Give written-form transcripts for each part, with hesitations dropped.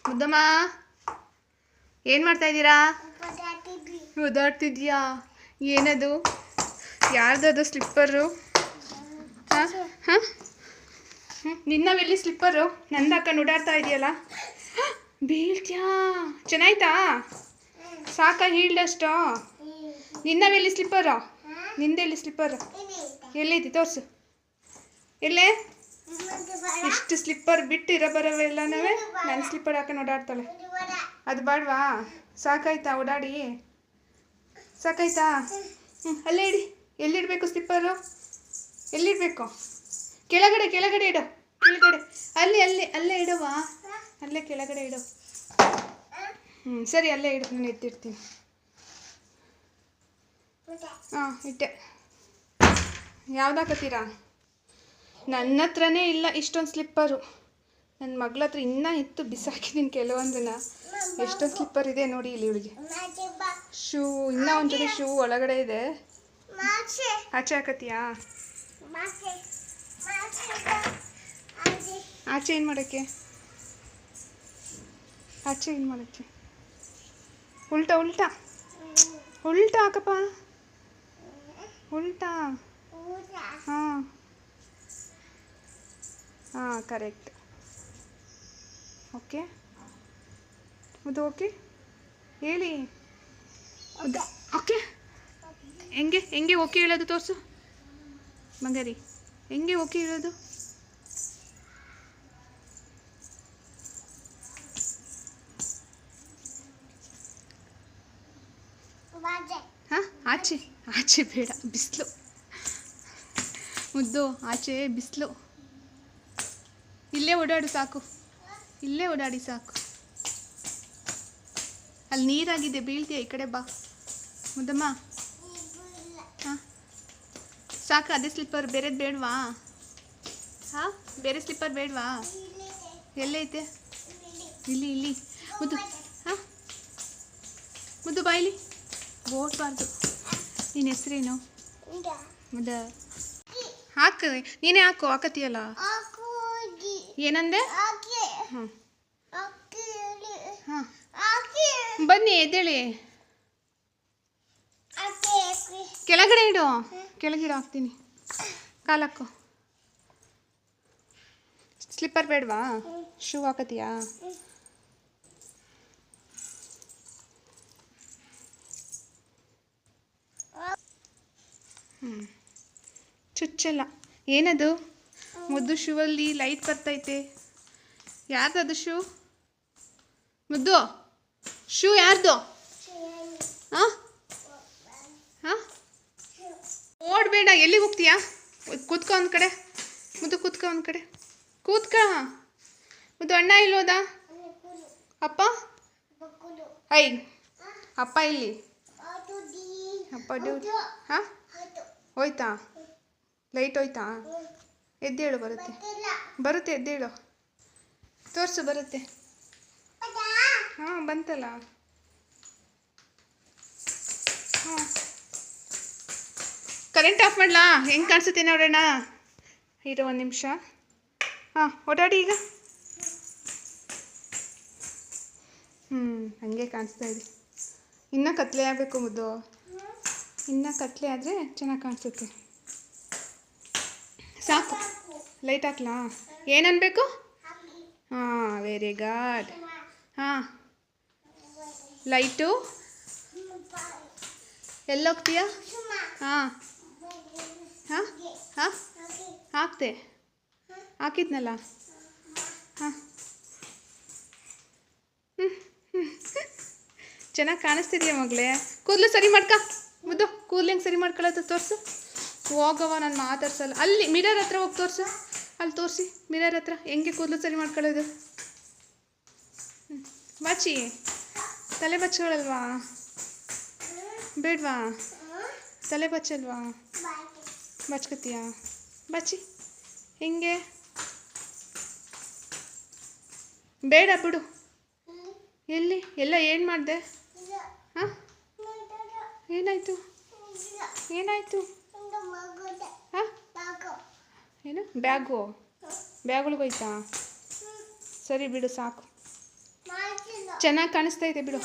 ಮುದ್ದಮ್ಮ ಏನು ಮಾಡ್ತಾ ಇದ್ದೀರಾ? ಓದಾಡ್ತಿದ್ಯಾ? ಏನದು? ಯಾರ್ದದು ಸ್ಲಿಪ್ಪರು? ಹಾಂ ಹಾಂ ನಿನ್ನವೆಲ್ಲಿ ಸ್ಲಿಪ್ಪರು? ನಂದು ಹಾಕೊಂಡು ಓಡಾಡ್ತಾ ಇದೆಯಲ್ಲ, ಬೀಳ್ತ್ಯಾ? ಚೆನ್ನಾಯ್ತಾ? ಸಾಕ ಹೀಲ್ಡಷ್ಟು? ನಿನ್ನವೆಲ್ಲಿ ಸ್ಲಿಪ್ಪರು? ನಿಂದೆಲ್ಲಿ ಸ್ಲಿಪ್ಪರು? ಎಲ್ಲೈತಿ ತೋರಿಸು. ಎಲ್ಲೇ? ಇಷ್ಟು ಸ್ಲಿಪ್ಪರ್ ಬಿಟ್ಟಿರೋ ಬರೋವೆಲ್ಲನವೇ ನನ್ನ ಸ್ಲಿಪ್ಪರ್ ಹಾಕೊಂಡು ಓಡಾಡ್ತಾಳೆ. ಅದು ಬೇಡವಾ? ಸಾಕಾಯ್ತಾ ಓಡಾಡಿ? ಸಾಕಾಯ್ತಾ? ಅಲ್ಲೇ ಇಡಿ. ಎಲ್ಲಿಡಬೇಕು ಸ್ಲಿಪ್ಪರು? ಎಲ್ಲಿಡಬೇಕು? ಕೆಳಗಡೆ ಕೆಳಗಡೆ ಇಡು. ಕೆಳಗಡೆ ಅಲ್ಲಿ ಅಲ್ಲೇ ಅಲ್ಲೇ ಇಡುವ. ಅಲ್ಲೇ ಕೆಳಗಡೆ ಇಡು. ಸರಿ ಅಲ್ಲೇ ಇಡು, ನಾನು ಎತ್ತಿರ್ತೀನಿ. ಹಾಂ ಇಟ್ಟೆ. ಯಾವ್ದು ಹಾಕತ್ತೀರಾ? ನನ್ನ ಹತ್ರನೇ ಇಲ್ಲ ಇಷ್ಟೊಂದು ಸ್ಲಿಪ್ಪರು. ನನ್ನ ಮಗಳ ಹತ್ರ ಇನ್ನೂ ಇತ್ತು, ಬಿಸಾಕಿದ್ದೀನಿ ಕೆಲವೊಂದನ್ನ. ಎಷ್ಟೊಂದು ಸ್ಲಿಪ್ಪರ್ ಇದೆ ನೋಡಿ ಇಲ್ಲಿ ಇವಳಿಗೆ. ಶೂ ಇನ್ನೂ ಒಂದು ಜೊತೆ ಶೂ ಒಳಗಡೆ ಇದೆ. ಆಚೆ ಹಾಕತ್ತೀಯಾ? ಆಚೆ ಏನು ಮಾಡೋಕ್ಕೆ? ಆಚೆ ಏನು ಮಾಡೋಕ್ಕೆ? ಉಲ್ಟಾ ಉಲ್ಟಾ ಉಲ್ಟಾ ಹಾಕಪ್ಪ. ಉಲ್ಟಾ. ಹಾಂ ಹಾಂ ಕರೆಕ್ಟ್. ಓಕೆ ಅದು ಓಕೆ ಹೇಳಿ. ಓಕೆ ಹೆಂಗೆ ಹೆಂಗೆ ಓಕೆ ಹೇಳೋದು ತೋರಿಸು ಬಂಗಾರಿ. ಹೆಂಗೆ ಓಕೆ ಹೇಳೋದು? ಹಾಂ ಆಚೆ ಆಚೆ ಬೇಡ, ಬಿಸಿಲು ಮುದ್ದು. ಆಚೆ ಬಿಸಿಲು. ಇಲ್ಲೇ ಓಡಾಡು ಸಾಕು, ಇಲ್ಲೇ ಓಡಾಡಿ ಸಾಕು. ಅಲ್ಲಿ ನೀರಾಗಿದೆ, ಬೀಳ್ತೀಯ. ಈ ಕಡೆ ಬಾ ಮುದ್ದಮ್ಮ. ಹಾಂ ಸಾಕು ಅದೇ ಸ್ಲಿಪ್ಪರ್, ಬೇರೆದು ಬೇಡವಾ? ಹಾಂ ಬೇರೆ ಸ್ಲಿಪ್ಪರ್ ಬೇಡವಾ? ಎಲ್ಲೈತೆ? ಇಲ್ಲಿ ಇಲ್ಲಿ ಮುದ್ದು. ಹಾಂ ಮುದ್ದು ಬಾಯಿಲಿ ಓಡಬಾರ್ದು. ನಿನ್ನ ಹೆಸರೇನು? ಮುದ್ದ. ಹಾಕು ನೀನೇ ಹಾಕು. ಹಾಕತ್ತೀಯಲ್ಲ. ಏನಂದೆ? ಹಾಂ ಹಾಂ ಬನ್ನಿ ಎದ್ದೇಳಿ. ಕೆಳಗಡೆ ಇಡು, ಕೆಳಗಿಡು ಹಾಕ್ತೀನಿ. ಕಾಲಾಕು. ಸ್ಲಿಪ್ಪರ್ ಬೇಡವಾ? ಶೂ ಹಾಕತ್ತೀಯಾ? ಚುಚ್ಚಲ್ಲ. ಏನದು? ಮುದ್ದು ಶೂವಲ್ಲಿ ಲೈಟ್ ಬರ್ತೈತೆ. ಯಾರ್ದದು ಶೂ? ಮುದ್ದು ಶೂ ಯಾರ್ದು? ಹಾಂ ಹಾಂ ಓಡಬೇಡ. ಎಲ್ಲಿಗೆ ಹೋಗ್ತೀಯಾ? ಕೂತ್ಕೊ ಒಂದು ಕಡೆ ಮುದ್ದು. ಕೂತ್ಕೊ ಒಂದು ಕಡೆ. ಕೂತ್ಕ ಮುದ್ದು. ಅಣ್ಣ ಇಲ್ಲೋದಾ? ಅಪ್ಪ ಐ ಅಪ್ಪ ಇಲ್ಲಿ. ಅಪ್ಪ ಡ್ಯೂಟಿ. ಹಾಂ ಹೋಯ್ತಾ? ಲೈಟ್ ಹೋಯ್ತಾ? ಎದ್ದೇಳು. ಬರುತ್ತೆ ಬರುತ್ತೆ, ಎದ್ದೇಳು. ತೋರಿಸು ಬರುತ್ತೆ. ಹಾಂ ಬಂತಲ್ಲ. ಹಾಂ ಕರೆಂಟ್ ಆಫ್ ಮಾಡಲಾ? ಹೆಂಗೆ ಕಾಣಿಸುತ್ತೆ ನೋಡೋಣ. ಇರೋ ಒಂದು ನಿಮಿಷ. ಹಾಂ ಓಡಾಡಿ ಈಗ. ಹಾಗೆ ಕಾಣಿಸ್ತಾ ಇದೆ. ಇನ್ನೂ ಕತ್ಲೆ ಆಗಬೇಕು ಮುದ್ದು. ಇನ್ನೂ ಕತ್ಲೆ ಆದರೆ ಚೆನ್ನಾಗಿ ಕಾಣಿಸುತ್ತೆ. ಸಾಕು. ಲೈಟ್ ಹಾಕ್ಲಾ? ಏನನ್ಬೇಕು? ಹಾಂ ವೆರಿ ಗುಡ್. ಹಾಂ ಲೈಟು ಎಲ್ಲೋಗ್ತೀಯಾ? ಹಾಂ ಹಾಂ ಹಾಂ ಹಾಕ್ತೆ. ಹಾಕಿದ್ನಲ್ಲ. ಹಾಂ ಚೆನ್ನಾಗಿ ಕಾಣಿಸ್ತಿದೆಯಾ ಮಗಳೇ? ಕೂದಲು ಸರಿ ಮಾಡ್ಕ ಮುದ್ದು. ಕೂದಲು ಹೆಂಗೆ ಸರಿ ಮಾಡ್ಕೊಳ್ಳೋದು ತೋರಿಸು. ಹೋಗವ, ನಾನು ಮಾತಾಡ್ಸಲ್ಲ. ಅಲ್ಲಿ ಮಿರರ್ ಹತ್ರ ಹೋಗಿ ತೋರಿಸು. ಅಲ್ಲಿ ತೋರಿಸಿ ಮಿರರ್ ಹತ್ರ ಹೆಂಗೆ ಕೂದಲು ಸರಿ ಮಾಡ್ಕೊಳ್ಳೋದು. ಬಾಚಿ. ತಲೆ ಬಚ್ಚಗಳಲ್ವಾ? ಬೇಡವಾ? ತಲೆ ಬಚ್ಚಲ್ವಾ? ಬಚ್ಕತ್ತೀಯಾ? ಬಾಚಿ. ಹೆಂಗೆ? ಬೇಡ ಬಿಡು. ಎಲ್ಲಿ ಎಲ್ಲ ಏನು ಮಾಡಿದೆ? ಹಾಂ ಏನಾಯಿತು? ಏನಾಯಿತು? ಹಾಂ ಏನು ಬ್ಯಾಗು? ಬ್ಯಾಗುಳಿಗೆ ಹೋಯ್ತಾ? ಸರಿ ಬಿಡು ಸಾಕು. ಚೆನ್ನಾಗಿ ಕಾಣಿಸ್ತೈತೆ ಬಿಡು.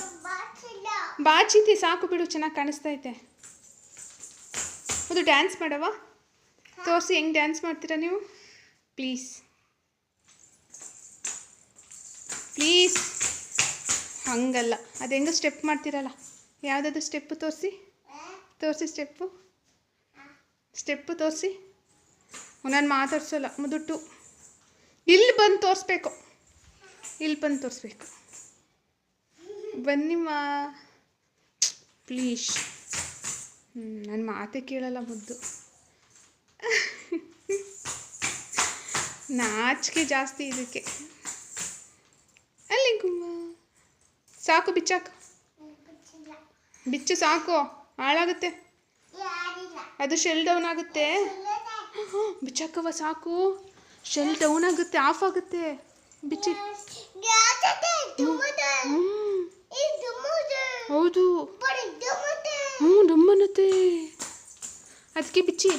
ಬಾಚಿತಿ ಸಾಕು ಬಿಡು, ಚೆನ್ನಾಗಿ ಕಾಣಿಸ್ತೈತೆ. ಅದು ಡ್ಯಾನ್ಸ್ ಮಾಡವ, ತೋರಿಸಿ ಹೆಂಗೆ ಡ್ಯಾನ್ಸ್ ಮಾಡ್ತೀರಾ ನೀವು. ಪ್ಲೀಸ್ ಪ್ಲೀಸ್ ಹಂಗಲ್ಲ, ಅದು ಹೆಂಗೆ ಸ್ಟೆಪ್ ಮಾಡ್ತೀರಲ್ಲ, ಯಾವುದಾದ್ರು ಸ್ಟೆಪ್ಪು ತೋರಿಸಿ ಸ್ಟೆಪ್ಪು ತೋರಿಸಿ. ನಾನು ಮಾತಾಡ್ಸೋಲ್ಲ, ಮುದುಟ್ಟು ಇಲ್ಲಿ ಬಂದು ತೋರಿಸ್ಬೇಕು, ಬನ್ನಿಮ್ಮ ಪ್ಲೀಸ್. ನನ್ನ ಮಾತೇ ಕೇಳಲ್ಲ ಮುದ್ದು. ನಾಚಿಕೆ ಜಾಸ್ತಿ ಇದಕ್ಕೆ. ಅಲ್ಲಿ ಗುಮ್ಮ ಸಾಕು, ಬಿಚ್ಚು ಸಾಕು, ಹಾಳಾಗುತ್ತೆ ಅದು, ಶೆಲ್ ಡೌನ್ ಆಗುತ್ತೆ. ಬಿಚ್ಚಾಕವ ಸಾಕು, ಶೆಲ್ ಡೌನ್ ಆಗುತ್ತೆ, ಆಫ್ ಆಗುತ್ತೆ. ಬಿಚ್ಚಿ. ಹೌದು, ಡಮ್ಮನತ್ತೆ, ಅದಕ್ಕೆ ಬಿಚ್ಚಿ.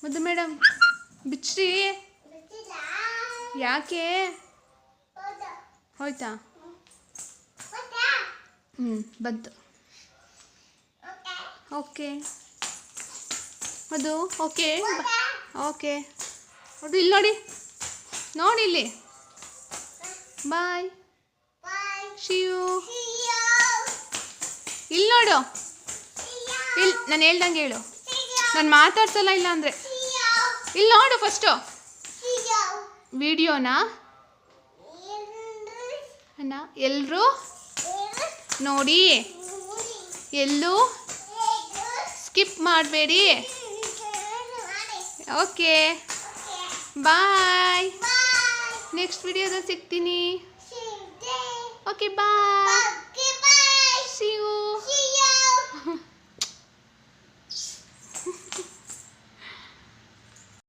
ಮುದ್ದು ಮೇಡಮ್ ಬಿಚ್ಚ್ರಿ. ಯಾಕೆ ಹೋಯ್ತಾ? ಬಂತು. ಓಕೆ ಅದು ಓಕೆ ಅದು ಇಲ್ಲಿ ನೋಡಿ ಇಲ್ಲಿ. ಬಾಯ್ ಶಿಯು. ಇಲ್ಲಿ ನೋಡು, ಇಲ್ಲಿ ನಾನು ಹೇಳ್ದಂಗೆ ಹೇಳು, ನಾನು ಮಾತಾಡ್ಸಲ್ಲ ಇಲ್ಲ ಅಂದರೆ. ಇಲ್ಲಿ ನೋಡು ಫಸ್ಟು ವಿಡಿಯೋನಾ ಅಣ್ಣ, ಎಲ್ಲರೂ ನೋಡಿ, ಎಲ್ಲೂ ಸ್ಕಿಪ್ ಮಾಡಬೇಡಿ. ಓಕೆ ಬಾಯ್, ನೆಕ್ಸ್ಟ್ ವಿಡಿಯೋದಲ್ಲಿ ಸಿಗ್ತೀನಿ. ಓಕೆ ಬಾಯ್.